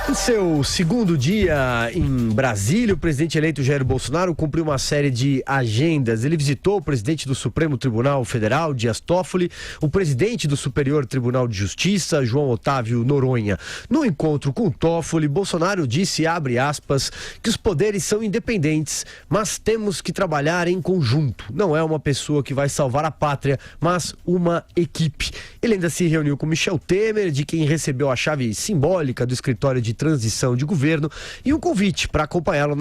Em seu segundo dia em Brasília, o presidente eleito Jair Bolsonaro cumpriu uma série de agendas. Ele visitou o presidente do Supremo Tribunal Federal, Dias Toffoli, o presidente do Superior Tribunal de Justiça, João Otávio Noronha. No encontro com Toffoli, Bolsonaro disse, abre aspas, que os poderes são independentes, mas temos que trabalhar em conjunto. Não é uma pessoa que vai salvar a pátria, mas uma equipe. Ele ainda se reuniu com Michel Temer, de quem recebeu a chave simbólica do escritório de transição de governo e um convite para acompanhá-lo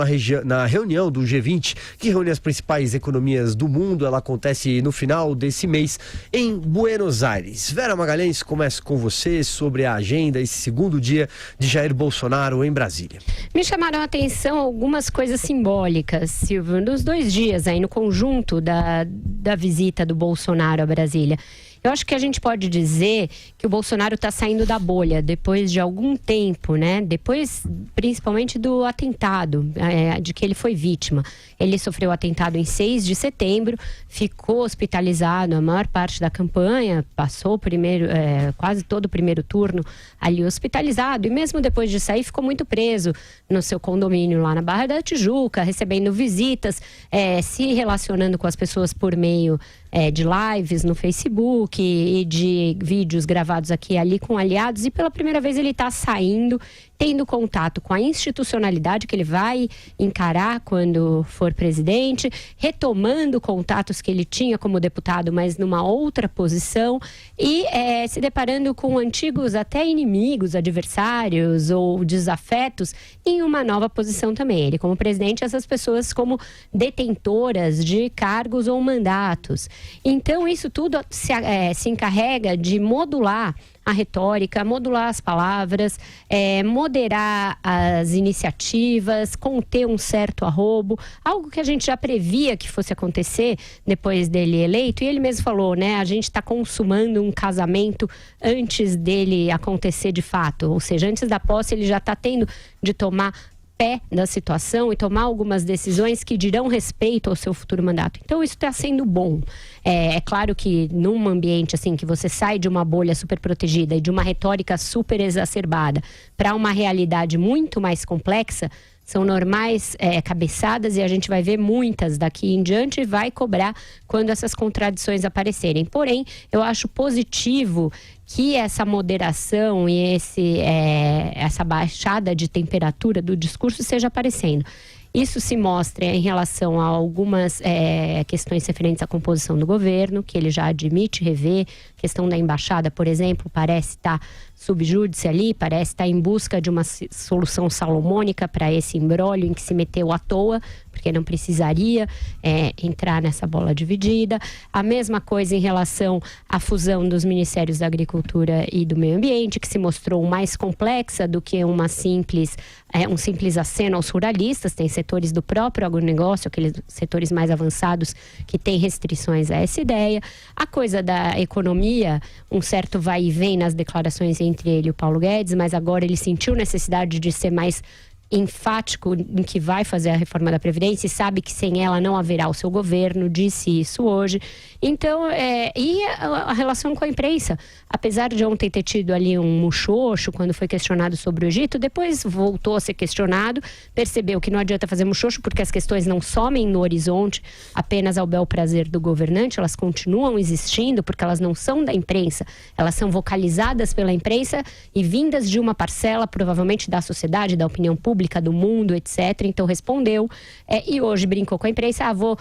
na reunião do G20, que reúne as principais economias do mundo. Ela acontece no final desse mês em Buenos Aires. Vera Magalhães, começo com você sobre a agenda, esse segundo dia de Jair Bolsonaro em Brasília. Me chamaram a atenção algumas coisas simbólicas, Silvio, nos 2 dias aí no conjunto da visita do Bolsonaro a Brasília. Eu acho que a gente pode dizer que o Bolsonaro está saindo da bolha depois de algum tempo, né? Depois, principalmente do atentado, de que ele foi vítima. Ele sofreu o atentado em 6 de setembro, ficou hospitalizado a maior parte da campanha, passou quase todo o primeiro turno ali hospitalizado. E mesmo depois de sair, ficou muito preso no seu condomínio lá na Barra da Tijuca, recebendo visitas, se relacionando com as pessoas por meio de lives no Facebook e de vídeos gravados aqui e ali com aliados. E pela primeira vez ele está saindo, tendo contato com a institucionalidade que ele vai encarar quando for presidente, retomando contatos que ele tinha como deputado, mas numa outra posição, e se deparando com antigos até inimigos, adversários ou desafetos em uma nova posição também. Ele como presidente, essas pessoas como detentoras de cargos ou mandatos. Então isso tudo se encarrega de modular a retórica, modular as palavras, moderar as iniciativas, conter um certo arrobo, algo que a gente já previa que fosse acontecer depois dele eleito. E ele mesmo falou, né, a gente está consumando um casamento antes dele acontecer de fato, ou seja, antes da posse ele já está tendo de tomar pé da situação e tomar algumas decisões que dirão respeito ao seu futuro mandato. Então isso está sendo bom. É claro que num ambiente assim que você sai de uma bolha super protegida e de uma retórica super exacerbada para uma realidade muito mais complexa, são normais cabeçadas, e a gente vai ver muitas daqui em diante e vai cobrar quando essas contradições aparecerem. Porém, eu acho positivo que essa moderação e essa baixada de temperatura do discurso seja aparecendo. Isso se mostra em relação a algumas questões referentes à composição do governo, que ele já admite rever. A questão da embaixada, por exemplo, parece estar subjúdice ali, parece estar em busca de uma solução salomônica para esse imbróglio em que se meteu à toa, porque não precisaria entrar nessa bola dividida. A mesma coisa em relação à fusão dos Ministérios da Agricultura e do Meio Ambiente, que se mostrou mais complexa do que um simples aceno aos ruralistas. Tem setores do próprio agronegócio, aqueles setores mais avançados que têm restrições a essa ideia. A coisa da economia, um certo vai e vem nas declarações entre ele e o Paulo Guedes, mas agora ele sentiu necessidade de ser mais enfático em que vai fazer a reforma da Previdência e sabe que sem ela não haverá o seu governo, disse isso hoje. Então, e a relação com a imprensa, apesar de ontem ter tido ali um muxoxo quando foi questionado sobre o Egito, depois voltou a ser questionado, percebeu que não adianta fazer muxoxo porque as questões não somem no horizonte apenas ao bel prazer do governante, elas continuam existindo porque elas não são da imprensa, elas são vocalizadas pela imprensa e vindas de uma parcela provavelmente da sociedade, da opinião pública, do mundo, etc. Então respondeu e hoje brincou com a imprensa, vou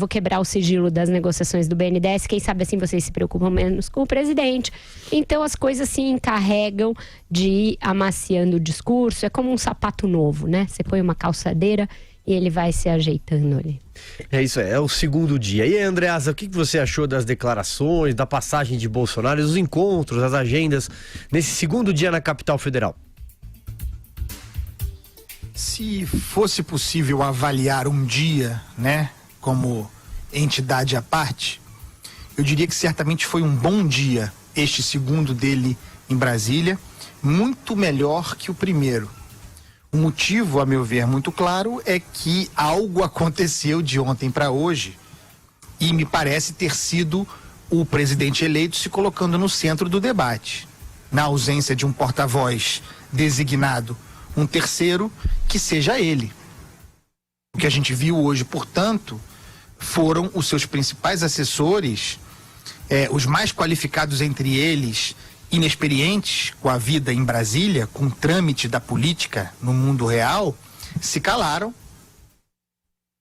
quebrar o sigilo das negociações do BNDES, quem sabe assim vocês se preocupam menos com o presidente. Então as coisas se encarregam de ir amaciando o discurso, é como um sapato novo, né? Você põe uma calçadeira e ele vai se ajeitando ali. É isso, é o segundo dia. E aí, Andreasa, o que você achou das declarações, da passagem de Bolsonaro, dos encontros, das agendas, nesse segundo dia na capital federal? Se fosse possível avaliar um dia, né, como entidade à parte, eu diria que certamente foi um bom dia este segundo dele em Brasília, muito melhor que o primeiro. O motivo, a meu ver, muito claro, é que algo aconteceu de ontem para hoje e me parece ter sido o presidente eleito se colocando no centro do debate. Na ausência de um porta-voz designado um terceiro, que seja ele. O que a gente viu hoje, portanto, foram os seus principais assessores, os mais qualificados entre eles, inexperientes com a vida em Brasília, com o trâmite da política no mundo real, se calaram.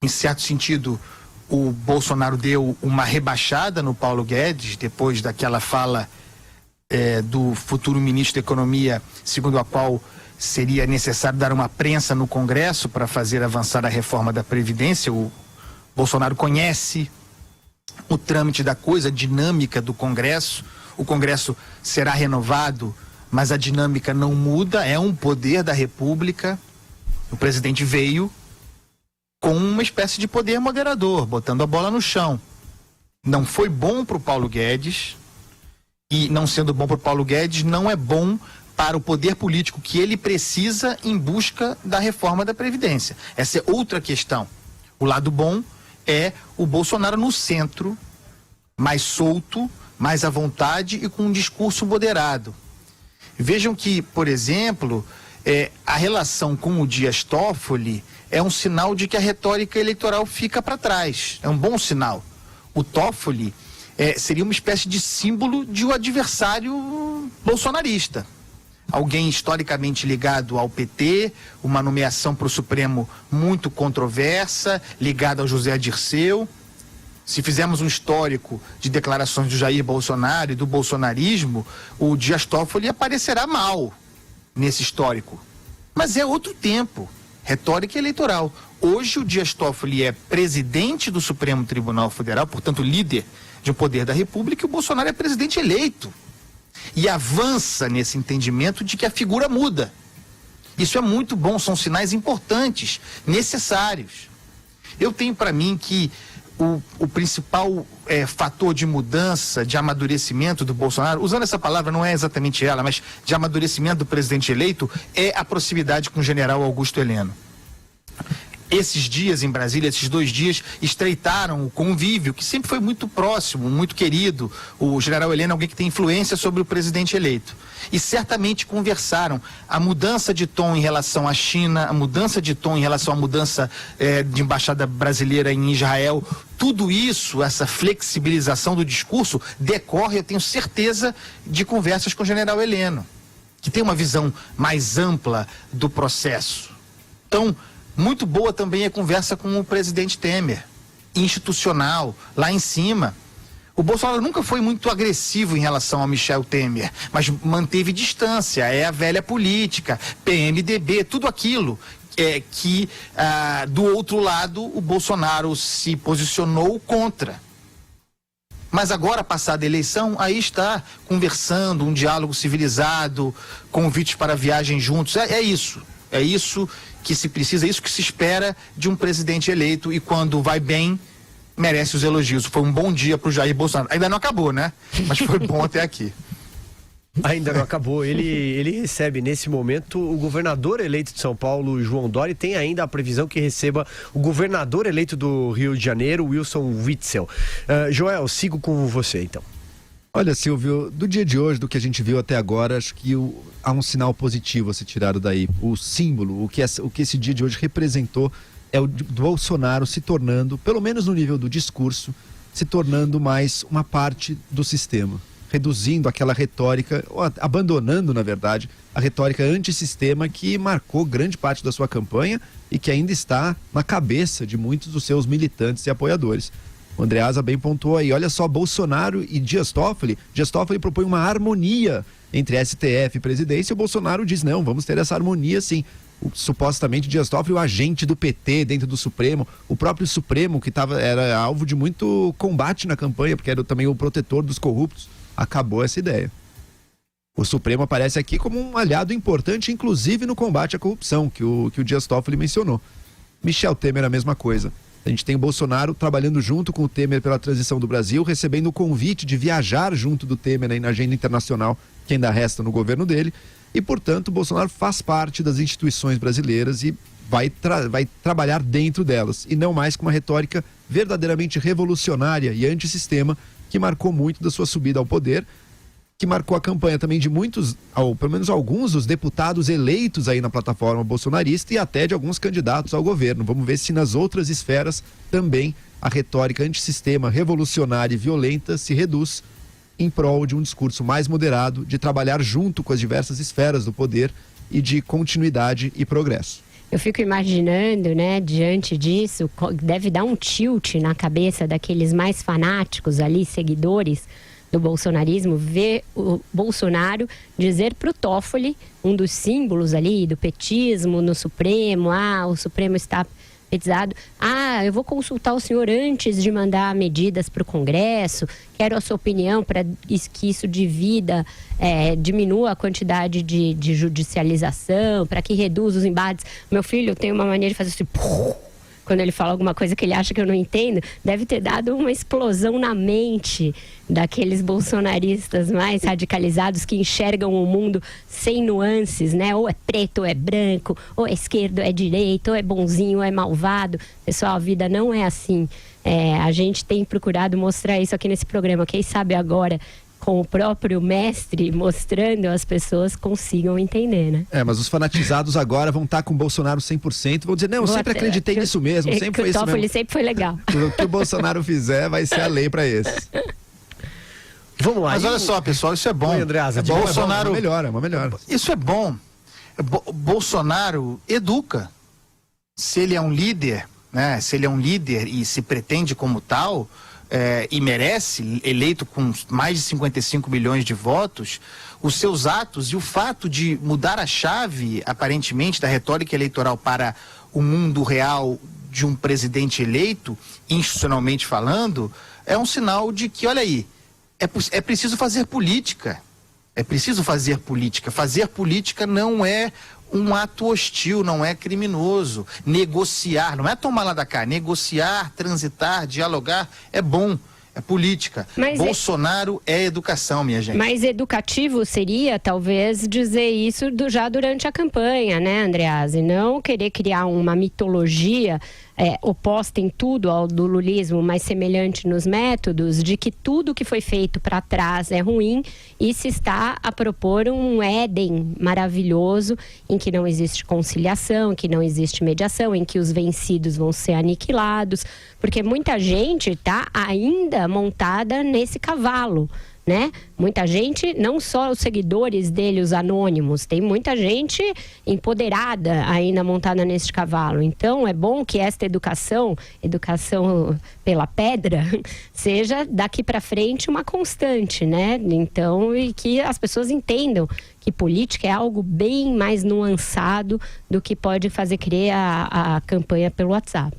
Em certo sentido, o Bolsonaro deu uma rebaixada no Paulo Guedes, depois daquela fala do futuro ministro da Economia, segundo a qual seria necessário dar uma prensa no Congresso para fazer avançar a reforma da Previdência. O Bolsonaro conhece o trâmite da coisa, a dinâmica do Congresso. O Congresso será renovado, mas a dinâmica não muda, é um poder da República. O presidente veio com uma espécie de poder moderador, botando a bola no chão. Não foi bom para o Paulo Guedes, e não sendo bom para o Paulo Guedes, não é bom para o poder político que ele precisa em busca da reforma da Previdência. Essa é outra questão. O lado bom é o Bolsonaro no centro, mais solto, mais à vontade e com um discurso moderado. Vejam que, por exemplo, a relação com o Dias Toffoli é um sinal de que a retórica eleitoral fica para trás. É um bom sinal. O Toffoli seria uma espécie de símbolo de um adversário bolsonarista. Alguém historicamente ligado ao PT, uma nomeação para o Supremo muito controversa, ligada ao José Dirceu. Se fizermos um histórico de declarações do Jair Bolsonaro e do bolsonarismo, o Dias Toffoli aparecerá mal nesse histórico. Mas é outro tempo, retórica eleitoral. Hoje o Dias Toffoli é presidente do Supremo Tribunal Federal, portanto líder de um poder da República, e o Bolsonaro é presidente eleito. E avança nesse entendimento de que a figura muda. Isso é muito bom, são sinais importantes, necessários. Eu tenho para mim que o principal fator de mudança, de amadurecimento do Bolsonaro, usando essa palavra, não é exatamente ela, mas de amadurecimento do presidente eleito, é a proximidade com o general Augusto Heleno. Esses dias em Brasília, esses 2 dias, estreitaram o convívio, que sempre foi muito próximo, muito querido. O general Heleno é alguém que tem influência sobre o presidente eleito. E certamente conversaram. A mudança de tom em relação à China, a mudança de tom em relação à mudança de embaixada brasileira em Israel, tudo isso, essa flexibilização do discurso, decorre, eu tenho certeza, de conversas com o general Heleno, que tem uma visão mais ampla do processo. Então, muito boa também a conversa com o presidente Temer, institucional, lá em cima. O Bolsonaro nunca foi muito agressivo em relação ao Michel Temer, mas manteve distância, é a velha política, PMDB, tudo aquilo que do outro lado o Bolsonaro se posicionou contra. Mas agora, passada a eleição, aí está conversando, um diálogo civilizado, convites para viagem juntos, é isso que se precisa, é isso que se espera de um presidente eleito, e quando vai bem, merece os elogios. Foi um bom dia para o Jair Bolsonaro. Ainda não acabou, né? Mas foi bom até aqui. Ainda não acabou. Ele recebe nesse momento o governador eleito de São Paulo, João Dória, e tem ainda a previsão que receba o governador eleito do Rio de Janeiro, Wilson Witzel. Joel, sigo com você então. Olha, Silvio, do dia de hoje, do que a gente viu até agora, acho que há um sinal positivo a ser tirado daí. O símbolo, o que esse dia de hoje representou é o do Bolsonaro se tornando, pelo menos no nível do discurso, se tornando mais uma parte do sistema. Reduzindo aquela retórica, ou abandonando, na verdade, a retórica antissistema que marcou grande parte da sua campanha e que ainda está na cabeça de muitos dos seus militantes e apoiadores. O Andreasa bem pontuou aí, olha só, Bolsonaro e Dias Toffoli propõe uma harmonia entre STF e presidência, e o Bolsonaro diz, não, vamos ter essa harmonia sim. Supostamente Dias Toffoli, o agente do PT dentro do Supremo, o próprio Supremo, que era alvo de muito combate na campanha, porque era também o protetor dos corruptos, acabou essa ideia. O Supremo aparece aqui como um aliado importante, inclusive no combate à corrupção, que o Dias Toffoli mencionou. Michel Temer, a mesma coisa. A gente tem o Bolsonaro trabalhando junto com o Temer pela transição do Brasil, recebendo o convite de viajar junto do Temer aí na agenda internacional que ainda resta no governo dele, e, portanto, o Bolsonaro faz parte das instituições brasileiras e vai trabalhar dentro delas, e não mais com uma retórica verdadeiramente revolucionária e antissistema que marcou muito da sua subida ao poder, que marcou a campanha também de muitos, ou pelo menos alguns dos deputados eleitos aí na plataforma bolsonarista e até de alguns candidatos ao governo. Vamos ver se nas outras esferas também a retórica antissistema, revolucionária e violenta se reduz em prol de um discurso mais moderado, de trabalhar junto com as diversas esferas do poder e de continuidade e progresso. Eu fico imaginando, né, diante disso, deve dar um tilt na cabeça daqueles mais fanáticos ali, seguidores do bolsonarismo, ver o Bolsonaro dizer para o Toffoli, um dos símbolos ali do petismo no Supremo, o Supremo está petizado, eu vou consultar o senhor antes de mandar medidas para o Congresso, quero a sua opinião para que isso diminua a quantidade de judicialização, para que reduza os embates. Meu filho tem uma maneira de fazer assim, quando ele fala alguma coisa que ele acha que eu não entendo, deve ter dado uma explosão na mente daqueles bolsonaristas mais radicalizados que enxergam o mundo sem nuances, né? Ou é preto ou é branco, ou é esquerdo ou é direito, ou é bonzinho ou é malvado. Pessoal, a vida não é assim. A gente tem procurado mostrar isso aqui nesse programa. Quem sabe agora, com o próprio mestre mostrando, as pessoas consigam entender, né? Mas os fanatizados agora vão estar com o Bolsonaro 100%, vão dizer, não, eu sempre acreditei nisso mesmo, sempre foi isso mesmo. O Toffoli sempre foi legal. O que o Bolsonaro fizer vai ser a lei para esses. Vamos lá. Mas olha só, pessoal, isso é bom. Oi, Andreasa, Bolsonaro... Uma melhora. Isso é bom. Bolsonaro educa. Se ele é um líder, né? Se ele é um líder e se pretende como tal... e merece, eleito com mais de 55 milhões de votos, os seus atos e o fato de mudar a chave, aparentemente, da retórica eleitoral para o mundo real de um presidente eleito, institucionalmente falando, é um sinal de que, olha aí, é preciso fazer política. É preciso fazer política. Fazer política não é um ato hostil, não é criminoso. Negociar, não é tomar lá da cá. Negociar, transitar, dialogar é bom, é política. Mas Bolsonaro é educação, minha gente. Mas educativo seria, talvez, dizer isso já durante a campanha, né, Andreasa? E não querer criar uma mitologia oposta em tudo ao do lulismo, mas semelhante nos métodos, de que tudo que foi feito para trás é ruim e se está a propor um Éden maravilhoso em que não existe conciliação, em que não existe mediação, em que os vencidos vão ser aniquilados, porque muita gente está ainda montada nesse cavalo, né? Muita gente, não só os seguidores dele, os anônimos, tem muita gente empoderada ainda montada nesse cavalo. Então é bom que esta educação pela pedra, seja daqui para frente uma constante, né? Então, e que as pessoas entendam que política é algo bem mais nuançado do que pode fazer crer a campanha pelo WhatsApp.